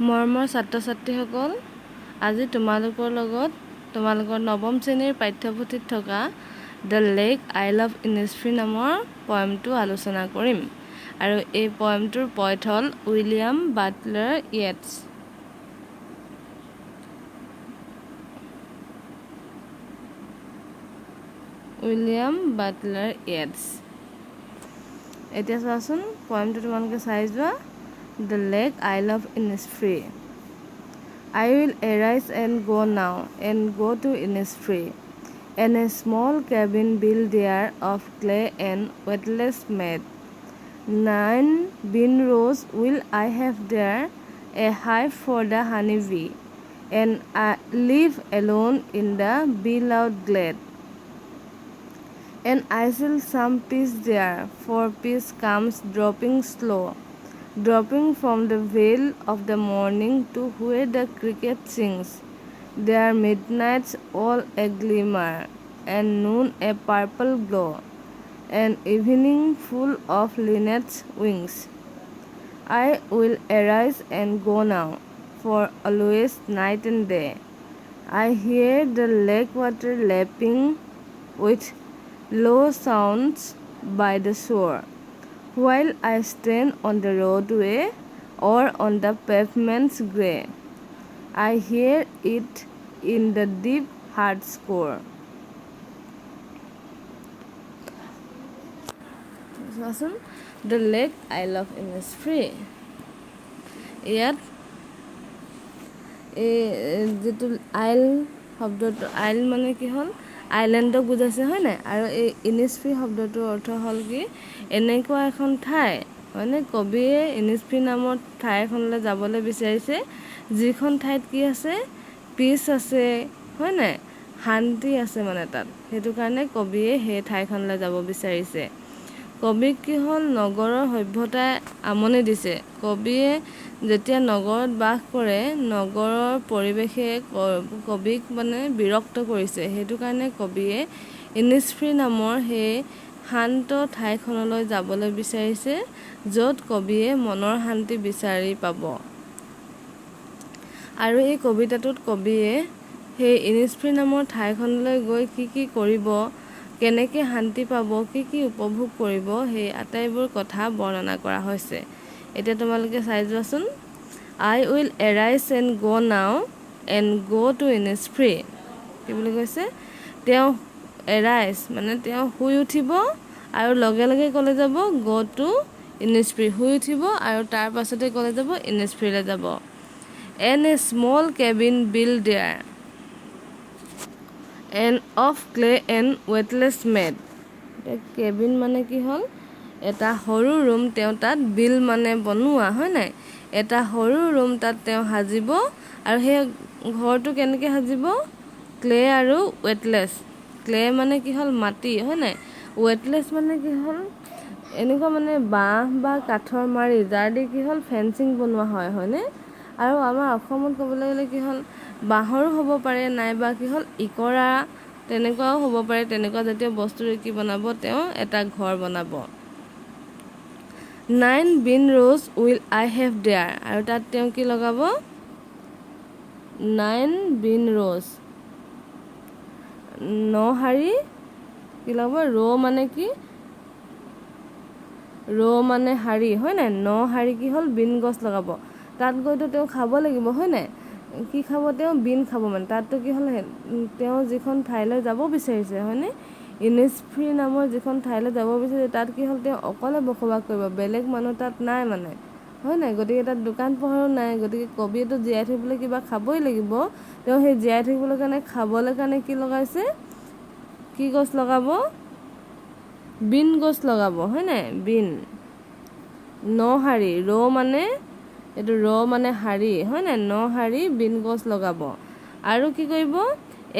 মৰমৰ ছাত্ৰ-ছাত্ৰীসকল, আজি তোমালোকৰ নৱম শ্ৰেণীৰ পাঠ্যপুথিত থকা দ্য লেক আইল অফ ইনিছফ্ৰী নামৰ পয়েমটো আলোচনা কৰিম। আৰু এই পয়েমটোৰ পয়েট হ'ল উইলিয়াম বাটলাৰ ইয়েটছ। এতিয়া চোৱাচোন, পয়েমটো তোমালোকে চাই যোৱা। The lake isle of Innisfree. I will arise and go now, and go to Innisfree, and a small cabin built there of clay and wetless made. 9 bean rows will I have there, a hive for the honey bee, and I live alone in the bee-loud glade. And I shall some peace there, for peace comes dropping slow, dropping from the veil of the morning to where the cricket sings. There midnights all a glimmer, and noon a purple glow, and evening full of linnets' wings. I will arise and go now, for always night and day I hear the lake water lapping with low sounds by the shore, while I stand on the roadway or on the pavement's grey. I hear it in the deep heart's core. The lake isle of Innisfree. ইয়াত যিটো আইল শব্দটো, আইল মানে কি হ'ল, আইলেণ্ডক বুজাইছে হয় নাই। আৰু এই ইনিছফ্ৰী শব্দটোৰ অৰ্থ হ'ল কি, এনেকুৱা এখন ঠাই হয়নে। কবিয়ে ইনিছফ্ৰী নামৰ ঠাই এখনলৈ যাবলৈ বিচাৰিছে, যিখন ঠাইত কি আছে, পিচ আছে হয় নাই, শান্তি আছে মানে তাত। সেইটো কাৰণে কবিয়ে সেই ঠাইখনলৈ যাব বিচাৰিছে। কবিক কি হ'ল, নগৰৰ সভ্যতাই আমনি দিছে। কবিয়ে যেতিয়া নগৰত বাস কৰে, নগৰৰ পৰিৱেশে কবিক মানে বিৰক্ত কৰিছে। সেইটো কাৰণে কবিয়ে ইনিছফ্ৰী নামৰ সেই শান্ত ঠাইখনলৈ যাবলৈ বিচাৰিছে, য'ত কবিয়ে মনৰ শান্তি বিচাৰি পাব। আৰু এই কবিতাটোত কবিয়ে সেই ইনিছফ্ৰী নামৰ ঠাইখনলৈ গৈ কি কি কৰিব, কেনেকৈ শান্তি পাব, কি কি উপভোগ কৰিব, সেই আটাইবোৰ কথা বৰ্ণনা কৰা হৈছে। এতিয়া তোমালোকে চাই যোৱাচোন। I will arise and go now, and go to Innisfree. কি বুলি কৈছে, তেওঁ এৰাইজ মানে তেওঁ শুই উঠিব, আৰু লগে লগে ক'লে যাব go to Innisfree, শুই উঠিব আৰু তাৰ পাছতে ক'লে যাব ইনিছফ্ৰীলৈ যাব। And a small cabin built there, and of clay and wetless made. Cabin মানে কি হ'ল, এটা সৰু ৰুম তেওঁ তাত, বিল মানে বনোৱা হয় নাই, এটা সৰু ৰুম তাত তেওঁ সাজিব। আৰু সেই ঘৰটো কেনেকৈ সাজিব, ক্লে আৰু ৱেটলেছ। ক্লে মানে কি হ'ল, মাটি হয় নাই, ৱেটলেছ মানে কি হ'ল, এনেকুৱা মানে বাঁহ বা কাঠৰ মাৰি যাৰ দি কি হ'ল ফেঞ্চিং বনোৱা হয় হয়নে। আৰু আমাৰ অসমত ক'বলৈ গ'লে কি হ'ল, বাঁহৰো হ'ব পাৰে, নাইবা কি হ'ল ইকৰা তেনেকুৱাও হ'ব পাৰে। তেনেকুৱা জাতীয় বস্তুৰে কি বনাব, তেওঁ এটা ঘৰ বনাব। 9 bean rows will I have there, আৰু তাত তেওঁ কি লগাব, 9 bean rows, 9 শাৰী কি লগাব, ৰ মানে কি, ৰ মানে শাৰী হয় নাই, 9 শাৰী কি হ'ল বিন গছ লগাব। তাত গৈতো তেওঁ খাব লাগিব হয় নাই, কি খাব, তেওঁ বিন খাব। মানে তাততো কি হ'ল, তেওঁ যিখন ঠাইলৈ যাব বিচাৰিছে হয়নে, ইনিছফ্ৰী নামৰ যিখন ঠাইলৈ যাব বিচাৰিছে, তাত কি হ'ল, তেওঁ অকলে বসবাস কৰিব, বেলেগ মানুহ তাত নাই মানে হয় নাই। গতিকে তাত দোকান পোহাৰো নাই। গতিকে কবিয়েতো জীয়াই থাকিবলৈ কিবা খাবই লাগিব। তেওঁ সেই জীয়াই থাকিবলৈ কাৰণে খাবলৈ কাৰণে কি লগাইছে, কি গছ লগাব, বিন গছ লগাব হয় নাই, বিন। 9 শাৰী, ৰ মানে এইটো ৰ মানে শাৰী হয় নাই, 9 শাৰী বিন গছ লগাব। আৰু কি কৰিব,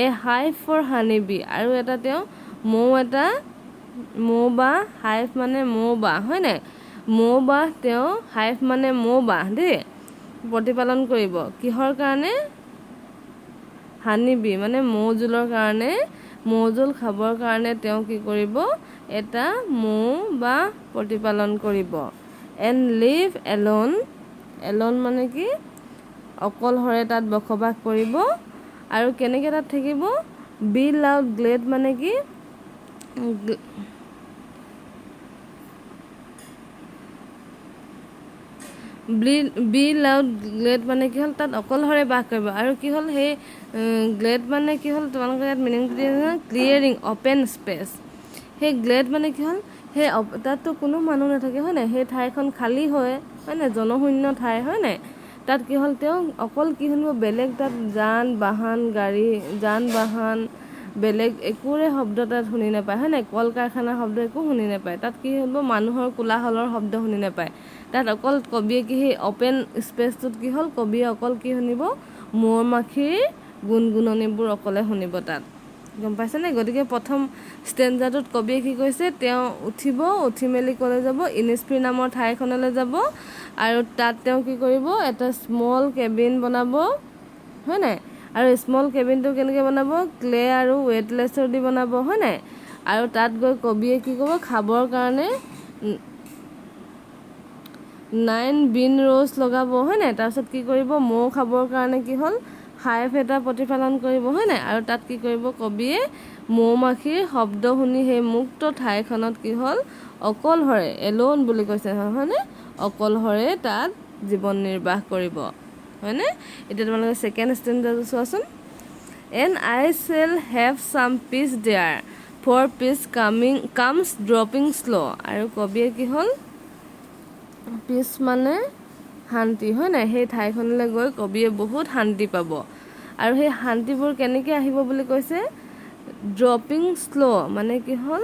এ হাইভ ফৰ হানি বি, আৰু এটা তেওঁ মৌ বাঁহ, হাইভ মানে মৌ বাঁহ হয় নাই, মৌ বাঁহ তেওঁ, হাইভ মানে মৌ বাঁহ দেই, প্ৰতিপালন কৰিব। কিহৰ কাৰণে, হানি বি মানে মৌ জোলৰ কাৰণে, মৌ জোল খাবৰ কাৰণে তেওঁ কি কৰিব, এটা মৌ বাঁহ প্ৰতিপালন কৰিব। এণ্ড লিভ এলন, এলন মানে কি, অকলহৰে তাত বসবাস কৰিব আৰু কেনেকৈ তাত থাকিব বি লাউড গ্লেড মানে কি বি লাউড গ্লেড মানে কি হ'ল তাত অকলহৰে বাস কৰিব আৰু কি হ'ল সেই গ্লেড মানে কি হ'ল তোমালোকে ইয়াত মিনিংটো দিয়ে ক্লিয়াৰিং অ'পেন স্পেচ সেই গ্লেড মানে কি হ'ল সেই তাততো কোনো মানুহ নাথাকে হয় নাই সেই ঠাইখন খালী হয় নাই জনশূন্য ঠাই হয় নাই তাত কি হ'ল তেওঁ অকল কি শুনিব বেলেগ তাত যান বাহন বেলেগ একোৰে শব্দ তাত শুনি নাপায় হয় নাই কল কাৰখানাৰ শব্দ একো শুনি নাপায় তাত কি হ'ব মানুহৰ কোলাহলৰ শব্দ শুনি নাপায় তাত অকল কবিয়ে কি সেই অ'পেন স্পেচটোত কি হ'ল কবিয়ে অকল কি শুনিব মৌ মাখিৰ গুণগুণনিবোৰ অকলে শুনিব তাত গম পাইছেনে গতিকে প্ৰথম ষ্টেঞ্জাটোত কবিয়ে কি কৈছে তেওঁ উঠি মেলি ক'লৈ যাব ইনিছফ্ৰী নামৰ ঠাইখনলৈ যাব আৰু তাত তেওঁ কি কৰিব এটা স্মল কেবিন বনাব হয় নাই আৰু স্মল কেবিনটো কেনেকৈ বনাব ক্লে আৰু ৱেটলেছৰ দি বনাব হয় নাই আৰু তাত গৈ কবিয়ে কি কৰিব খাবৰ কাৰণে 9 বিন ৰ'জ লগাব হয় নাই তাৰপিছত কি কৰিব মৌ খাবৰ কাৰণে কি হ'ল হাইভ এটা প্ৰতিপালন কৰিব হয় নাই আৰু তাত কি কৰিব কবিয়ে মৌ মাখিৰ শব্দ শুনি সেই মুক্ত ঠাইখনত কি হ'ল অকলহৰে এলোন বুলি কৈছে হয়নে অকলহৰে তাত জীৱন নিৰ্বাহ কৰিব হয়নে এতিয়া তোমালোকে ছেকেণ্ড ষ্টেঞ্জাটো চোৱাচোন and I shall have some peace there for peace comes dropping slow' আৰু কবিয়ে কি হ'ল পিচ মানে শান্তি হয় নাই সেই ঠাইখনলৈ গৈ কবিয়ে বহুত শান্তি পাব আৰু সেই শান্তিবোৰ কেনেকৈ আহিব বুলি কৈছে ড্ৰপিং শ্ল' মানে কি হ'ল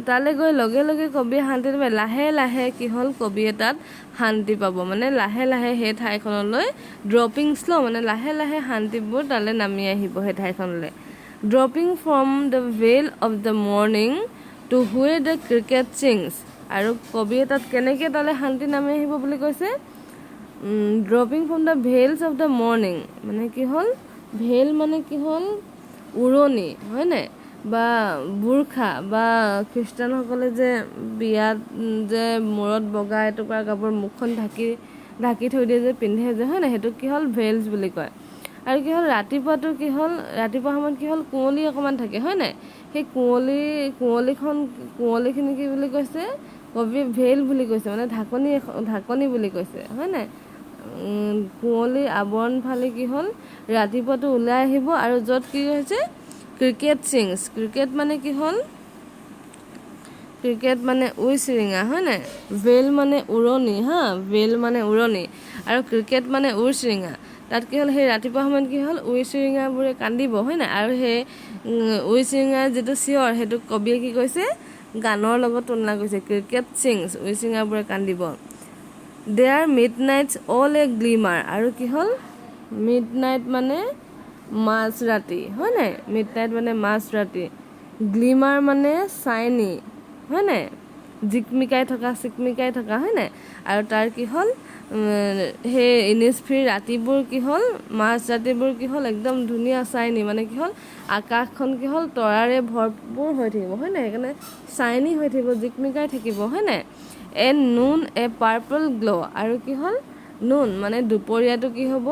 তালৈ গৈ লগে লগে কবিয়ে শান্তি নাপায় লাহে লাহে কি হ'ল কবিয়ে তাত শান্তি পাব মানে লাহে লাহে সেই ঠাইখনলৈ ড্ৰপিং শ্ল' মানে লাহে লাহে শান্তিবোৰ তালৈ নামি আহিব সেই ঠাইখনলৈ dropping from the veil of the morning to where the cricket sings আৰু কবিয়ে তাত কেনেকৈ তালৈ শান্তি নামি আহিব বুলি কৈছে dropping from the veils of the morning মানে কি হ'ল ভেল মানে কি হ'ল উৰণি হয় নাই বা বুৰ্খা বা খ্ৰীষ্টানসকলে যে বিয়াত যে মূৰত বগা এটুকুৰা কাপোৰ মুখখন ঢাকি থৈ দিয়ে যে পিন্ধে যে হয় নাই সেইটো কি হ'ল ভেলছ বুলি কয় আৰু কি হ'ল ৰাতিপুৱাটো কি হ'ল ৰাতিপুৱা সময়ত কি হ'ল কুঁৱলী অকণমান থাকে হয় নাই সেই কুঁৱলীখিনি কি বুলি কৈছে কবি ভেল বুলি কৈছে মানে ঢাকনি বুলি কৈছে হয় নাই কুঁৱলীৰ আৱৰণ ফালি কি হ'ল ৰাতিপুৱাটো ওলাই আহিব আৰু য'ত কি হৈছে ক্ৰিকেট ছিংছ ক্ৰিকেট মানে কি হ'ল ক্ৰিকেট মানে উইচিৰিঙা হয় নাই ভেল মানে উৰণি ভেল মানে উৰণি আৰু ক্ৰিকেট মানে উইচিৰিঙা তাত কি হ'ল সেই ৰাতিপুৱা সময়ত কি হ'ল উইচিৰিঙাবোৰে কান্দিব হয় নাই আৰু সেই উইচিৰিঙাৰ যিটো চিঞৰ সেইটো কবিয়ে কি কৈছে গানৰ লগত তুলনা কৰিছে ক্ৰিকেট ছিংছ উইচিৰিঙাবোৰে কান্দিব দেয়াৰ মিড নাইটছ অল এ গ্লিমাৰ আৰু কি হ'ল মিড নাইট মানে মাজ ৰাতি হয় নাই মিড নাইট মানে মাজ ৰাতি গ্লিমাৰ মানে চাইনি হয় নাই চিকমিকাই থকা হয় নাই আৰু তাৰ কি হ'ল সেই ইনিছফ্ৰীৰ ৰাতিবোৰ কি হ'ল মাজ ৰাতিবোৰ কি হ'ল একদম ধুনীয়া চাইনি মানে কি হ'ল আকাশখন কি হ'ল তৰাৰে ভৰপূৰ হৈ থাকিব হয় নাই সেইকাৰণে চাইনি হৈ থাকিব জিকমিকাই থাকিব হয় নাই এণ্ড নুন এ পাৰ্পল গ্ল' আৰু কি হ'ল নুন মানে দুপৰীয়াটো কি হ'ব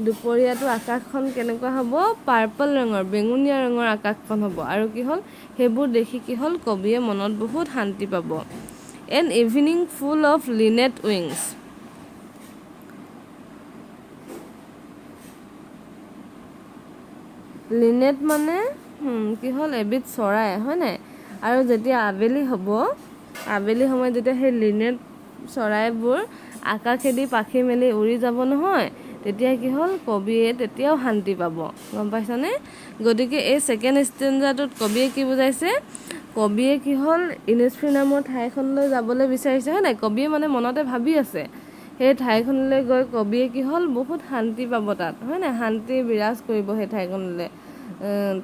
দুপৰীয়াটো আকাশখন কেনেকুৱা হ'ব পাৰ্পল ৰঙৰ বেঙুনীয়া ৰঙৰ আকাশখন হ'ব আৰু কি হ'ল সেইবোৰ দেখি কি হ'ল কবিয়ে মনত বহুত শান্তি পাব an evening full of linnet wings linnet মানে কি হ'ল এবিধ চৰাই হয় নাই আৰু যেতিয়া আবেলি সময়ত যেতিয়া সেই লিনেট চৰাইবোৰ আকাশেদি পাখি মেলি উৰি যাব নহয় তেতিয়া কি হ'ল কবিয়ে তেতিয়াও শান্তি পাব গম পাইছানে গতিকে এই ছেকেণ্ড ষ্টেঞ্জাটোত কবিয়ে কি বুজাইছে কবিয়ে কি হ'ল ইনিছফ্ৰী নামৰ ঠাইখনলৈ যাবলৈ বিচাৰিছে হয় নাই কবিয়ে মানে মনতে ভাবি আছে সেই ঠাইখনলৈ গৈ কবিয়ে কি হ'ল বহুত শান্তি পাব তাত হয় নাই শান্তি বিৰাজ কৰিব সেই ঠাইখনলৈ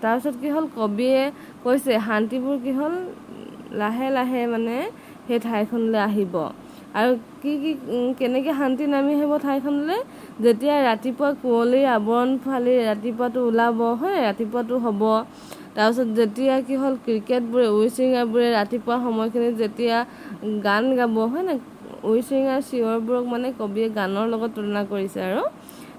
তাৰপিছত কি হ'ল কবিয়ে কৈছে শান্তিবোৰ কি হ'ল লাহে লাহে মানে সেই ঠাইখনলৈ আহিব আৰু কেনেকৈ শান্তি নামি আহিব ঠাইখনলৈ যেতিয়া ৰাতিপুৱা কুঁৱলীৰ আৱৰণ ফালি ৰাতিপুৱাটো ওলাব হয় ৰাতিপুৱাটো হ'ব তাৰপিছত যেতিয়া কি হ'ল ক্ৰিকেটবোৰে উইচিৰিঙাবোৰে ৰাতিপুৱা সময়খিনিত যেতিয়া গান গাব হয় নাই উইচিৰিঙাৰ চিঞৰবোৰক মানে কবিয়ে গানৰ লগত তুলনা কৰিছে আৰু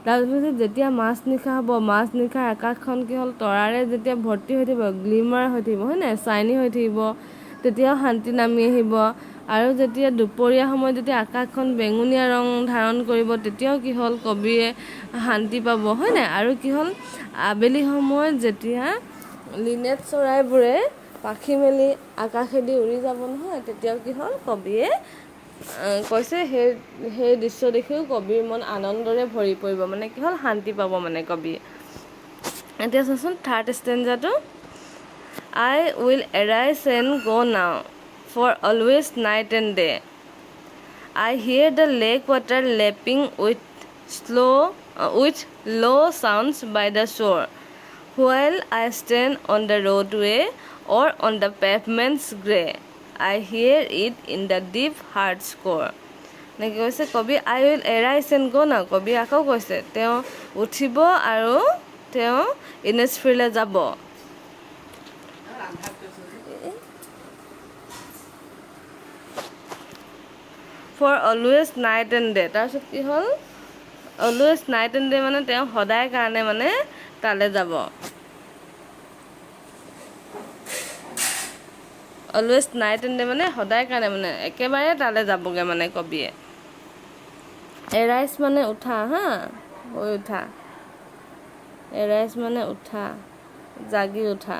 তাৰপিছত যেতিয়া মাজনিশা হ'ব, মাজনিশাৰ আকাশখন কি হ'ল তৰাৰে যেতিয়া ভৰ্তি হৈ থাকিব, গ্লিমাৰ হৈ থাকিব, হয় নাই, চাইনি হৈ থাকিব, তেতিয়াও শান্তি নামি আহিব। আৰু যেতিয়া দুপৰীয়া সময়ত যেতিয়া আকাশখন বেঙুনীয়া ৰং ধাৰণ কৰিব, তেতিয়াও কি হ'ল কবিয়ে শান্তি পাব, হয় নাই। আৰু কি হ'ল আবেলি সময়ত যেতিয়া লিনেট চৰাইবোৰে পাখি মেলি আকাশেদি উৰি যাব নহয়, তেতিয়াও কি হ'ল কবিয়ে কৈছে সেই দৃশ্য দেখিও কবিৰ মন আনন্দৰে ভৰি পৰিব, মানে কি হ'ল শান্তি পাব মানে কবিয়ে। এতিয়া চাচোন third ষ্টেঞ্জাটো, I will arise and go now, for always night and day. I hear the lake water lapping with low sounds by the shore, while I stand on the roadway or on the pavement's grey. I hear it in the deep heart's core. এনেকৈ কৈছে কবি I will arise and go now. কবি আকৌ কৈছে তেওঁ উঠিব আৰু তেওঁ ইনিছফ্ৰীলৈ যাব। For always night and day, তাৰপিছত কি হ'ল always night and day মানে তেওঁ সদায় কাৰণে মানে তালৈ যাব। অলৱেজ নাইট এণ্ড ডে মানে সদায় কাৰণে মানে একেবাৰে তালৈ যাবগৈ মানে কবিয়ে। এৰাইজ মানে উঠা, হা, হৈ উঠা, এৰাইজ মানে উঠা, জাগি উঠা।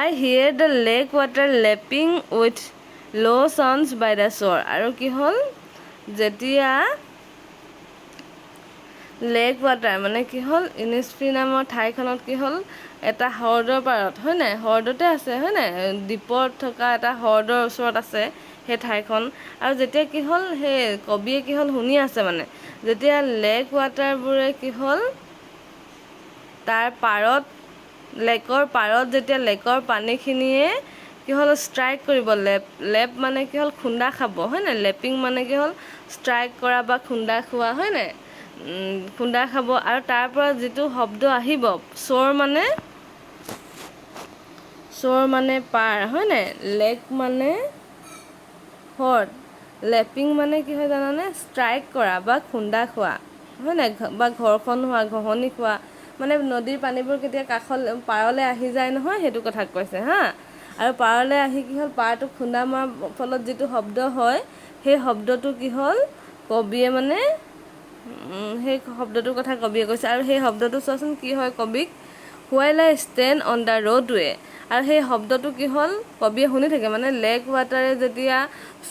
I hear the lake water lapping with low sounds by the shore. আৰু কি হ'ল যেতিয়া লেক ৱাটাৰ মানে কি হ'ল ইনিছফ্ৰী নামৰ ঠাইখনত কি হ'ল এটা হ্ৰদৰ পাৰত, হয় নাই, হ্ৰদতে আছে, হয় নাই, দ্বীপত থকা এটা হ্ৰদৰ ওচৰত আছে সেই ঠাইখন। আৰু যেতিয়া কি হ'ল সেই কবিয়ে কি হ'ল শুনি আছে মানে যেতিয়া লেক ৱাটাৰবোৰে কি হ'ল তাৰ পাৰত, লেকৰ পাৰত যেতিয়া লেকৰ পানীখিনিয়ে কি হ'ল ষ্ট্ৰাইক কৰিব, লেপ মানে কি হ'ল খুন্দা খাব, হয় নাই, লেপিং মানে কি হ'ল ষ্ট্ৰাইক কৰা বা খুন্দা খোৱা, হয় নাই, খুন্দা খাব। আৰু তাৰ পৰা যিটো শব্দ আহিব, চোৰ মানে পাৰ, হয় নাই, লেক মানে হ্ৰদ, লেপিং মানে কি হয় জানানে, ষ্ট্ৰাইক কৰা বা খুন্দা খোৱা, হয় নাই, বা ঘৰখন হোৱা, ঘঁহনি খোৱা, মানে নদীৰ পানীবোৰ কেতিয়া পাৰলৈ আহি যায় নহয়, সেইটো কথা কৈছে, হা। আৰু পাৰলৈ আহি কি হ'ল পাৰটো খুন্দা মৰাৰ ফলত যিটো শব্দ হয়, সেই শব্দটো কি হ'ল কবিয়ে মানে সেই শব্দটোৰ কথা কবিয়ে কৈছে। আৰু সেই শব্দটো চোৱাচোন কি হয় কবিক, while I stand on the roadway। আৰু সেই শব্দটো কি হ'ল কবিয়ে শুনি থাকে, মানে লেক ৱাটাৰে যেতিয়া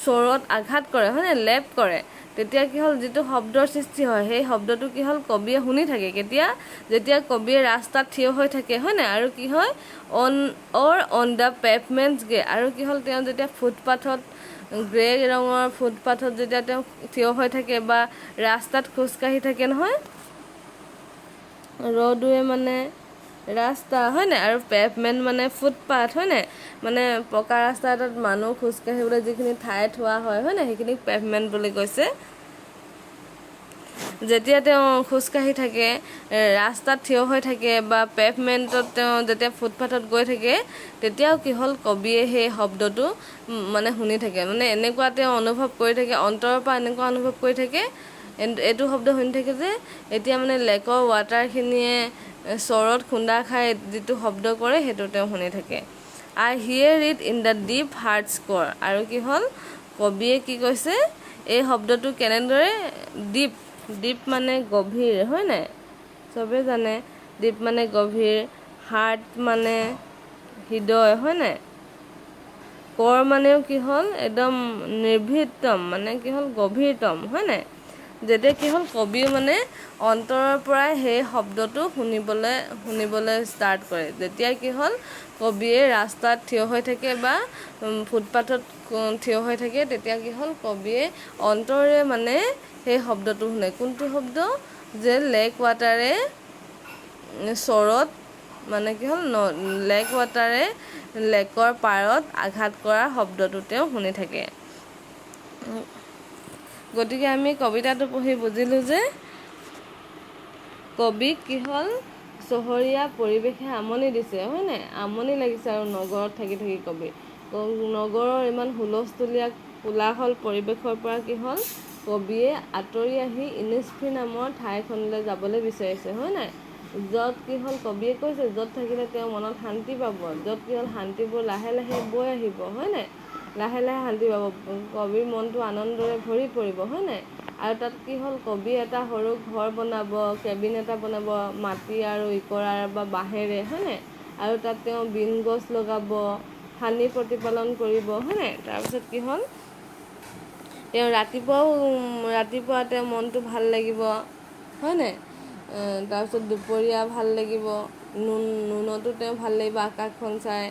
চৰত আঘাত কৰে, হয় নাই, লেপ কৰে, তেতিয়া কি হ'ল যিটো শব্দৰ সৃষ্টি হয়, সেই শব্দটো কি হ'ল কবিয়ে শুনি থাকে কেতিয়া, যেতিয়া কবিয়ে ৰাস্তাত থিয় হৈ থাকে, হয় নাই। আৰু কি হয় অন দ্য পেভমেণ্টছ গ্ৰে, আৰু কি হ'ল তেওঁ যেতিয়া ফুটপাথত, গ্ৰে ৰঙৰ ফুটপাথত যেতিয়া তেওঁ থিয় হৈ থাকে বা ৰাস্তাত খোজকাঢ়ি থাকে নহয়, ৰ'ডৱে মানে ৰাস্তা, হয় নাই, আৰু পেভমেণ্ট মানে ফুটপাথ, হয় নাই, মানে পকা ৰাস্তা এটাত মানুহ খোজকাঢ়িবলৈ যিখিনি ঠাই থোৱা হয়, হয় নাই, সেইখিনিক পেভমেণ্ট বুলি কৈছে। যেতিয়া তেওঁ খোজকাঢ়ি থাকে, ৰাস্তাত থিয় হৈ থাকে বা পেভমেণ্টত তেওঁ যেতিয়া ফুটপাথত গৈ থাকে, তেতিয়াও কি হ'ল কবিয়ে সেই শব্দটো মানে শুনি থাকে, মানে এনেকুৱা তেওঁ অনুভৱ কৰি থাকে, অন্তৰৰ পৰা এনেকুৱা অনুভৱ কৰি থাকে, এইটো শব্দ শুনি থাকে যে এতিয়া মানে লেকৰ ৱাটাৰখিনিয়ে চৰত খুন্দা খাই যিটো শব্দ কৰে, সেইটো তেওঁ শুনি থাকে। I hear it in the deep heart's core। আৰু কি হ'ল কবিয়ে কি কৈছে, এই শব্দটো কেনেদৰে, দ্বীপ মানে গভীৰ, হয় নাই, চবেই জানে দ্বীপ মানে গভীৰ, হাৰ্ট মানে হৃদয়, হয় নাই, কৰ মানেও কি হ'ল একদম নিৰ্ভীতম, মানে কি হ'ল গভীৰতম, হয় নাই। যেতিয়া কি হ'ল কবিও মানে অন্তৰৰ পৰাই সেই শব্দটো শুনিবলৈ ষ্টাৰ্ট কৰে, যেতিয়া কি হ'ল কবিয়ে ৰাস্তাত থিয় হৈ থাকে বা ফুটপাথত থিয় হৈ থাকে, তেতিয়া কি হ'ল কবিয়ে অন্তৰে মানে সেই শব্দটো শুনে, কোনটো শব্দ, যে লেক ৱাটাৰে চৰত মানে কি হ'ল লেক ৱাটাৰে লেকৰ পাৰত আঘাত কৰা শব্দটো তেওঁ শুনি থাকে। গতিকে আমি কবিতাটো পঢ়ি বুজিলোঁ যে কবিক কি হ'ল চহৰীয়া পৰিৱেশে আমনি দিছে, হয় নাই, আমনি লাগিছে আৰু নগৰত থাকি কবি নগৰৰ ইমান হুলস্থুলীয়া কোলাহল পৰিৱেশৰ পৰা কি হ'ল কবিয়ে আঁতৰি আহি ইনিছফ্ৰী নামৰ ঠাইখনলৈ যাবলৈ বিচাৰিছে, হয় নাই? য'ত কি হ'ল কবিয়ে কৈছে য'ত থাকিলে তেওঁ মনত শান্তি পাব, য'ত কি হ'ল শান্তিবোৰ লাহে লাহে বৈ আহিব, হয় নাই? লাহে লাহে শান্তি পাব, কবিৰ মনটো আনন্দৰে ভৰি পৰিব, হয় নাই? আৰু তাত কি হ'ল কবি এটা সৰু ঘৰ বনাব, কেবিন এটা বনাব মাটি আৰু ইকৰাৰ বা বাঁহেৰে, হয় নাই? আৰু তাত তেওঁ বিন গছ লগাব, পানী প্ৰতিপালন কৰিব, হয় নাই? তাৰপিছত কি হ'ল তেওঁ ৰাতিপুৱা তেওঁৰ মনটো ভাল লাগিব, হয় নাই? তাৰপিছত দুপৰীয়া ভাল লাগিব, নোনতো তেওঁ ভাল লাগিব আকাশখন চাই,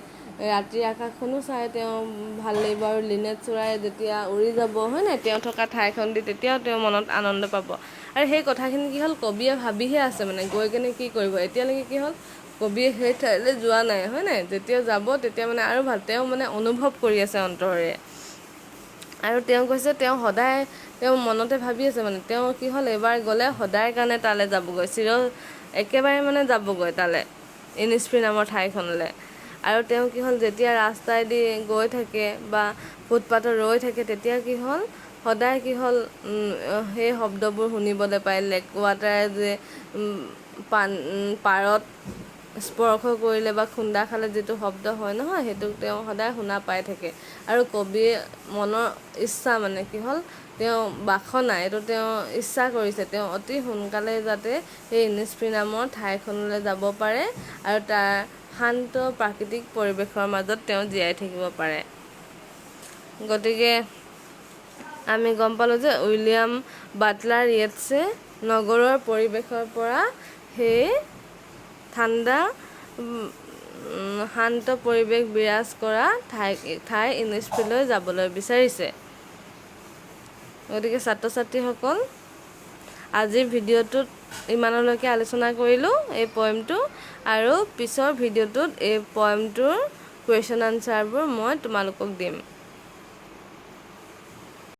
ৰাতিৰ আকাশখনো চাই তেওঁ ভাল লাগিব, আৰু লিনেট চৰাই যেতিয়া উৰি যাব, হয় নাই? তেওঁ থকা ঠাইখন দি তেতিয়াও তেওঁ মনত আনন্দ পাব। আৰু সেই কথাখিনি কি হ'ল কবিয়ে ভাবিহে আছে মানে গৈ কেনে কি কৰিব। এতিয়ালৈকে কি হ'ল কবিয়ে সেই ঠাইলৈ যোৱা নাই, হয় নাই? যেতিয়া যাব তেতিয়া মানে আৰু ভাল, তেওঁ মানে অনুভৱ কৰি আছে অন্তৰেৰে। আৰু তেওঁ কৈছে তেওঁ সদায় তেওঁ মনতে ভাবি আছে মানে তেওঁ কি হ'ল এবাৰ গ'লে সদায় কাৰণে তালৈ যাবগৈ, একেবাৰে মানে যাবগৈ তালৈ ইনিছফ্ৰী নামৰ ঠাইখনলৈ। আৰু তেওঁ কি হ'ল যেতিয়া ৰাস্তাইদি গৈ থাকে বা ফুটপাথত ৰৈ থাকে তেতিয়া কি হ'ল সদায় কি হ'ল সেই শব্দবোৰ শুনিবলৈ পায়, লেক ৱাটাৰে যে পাৰত স্পৰ্শ কৰিলে বা খুন্দা খালে যিটো শব্দ হয় নহয়, সেইটো তেওঁ সদায় শুনা পাই থাকে। আৰু কবিয়ে মনৰ ইচ্ছা মানে কি হ'ল তেওঁ বাসনা, এইটো তেওঁ ইচ্ছা কৰিছে তেওঁ অতি সোনকালে যাতে সেই ইনিছফ্ৰী নামৰ ঠাইখনলৈ যাব পাৰে আৰু তাৰ শান্ত প্ৰাকৃতিক পৰিৱেশৰ মাজত তেওঁ জীয়াই থাকিব পাৰে। গতিকে আমি গম পালোঁ যে উইলিয়াম বাটলাৰ ইয়েটছে নগৰৰ পৰিৱেশৰ পৰা সেই ঠাণ্ডা শান্ত পৰিৱেশ বিৰাজ কৰা ঠাই ইনিছফ্ৰীলৈ যাবলৈ বিচাৰিছে। গতিকে ছাত্ৰ ছাত্ৰীসকল আজিৰ ভিডিঅ'টোত ইমানলৈকে আলোচনা কৰিলোঁ এই পয়েমটো, আৰু পিছৰ ভিডিঅ'টোত এই পয়েমটোৰ কুৱেশ্যন আনচাৰবোৰ মই তোমালোকক দিম।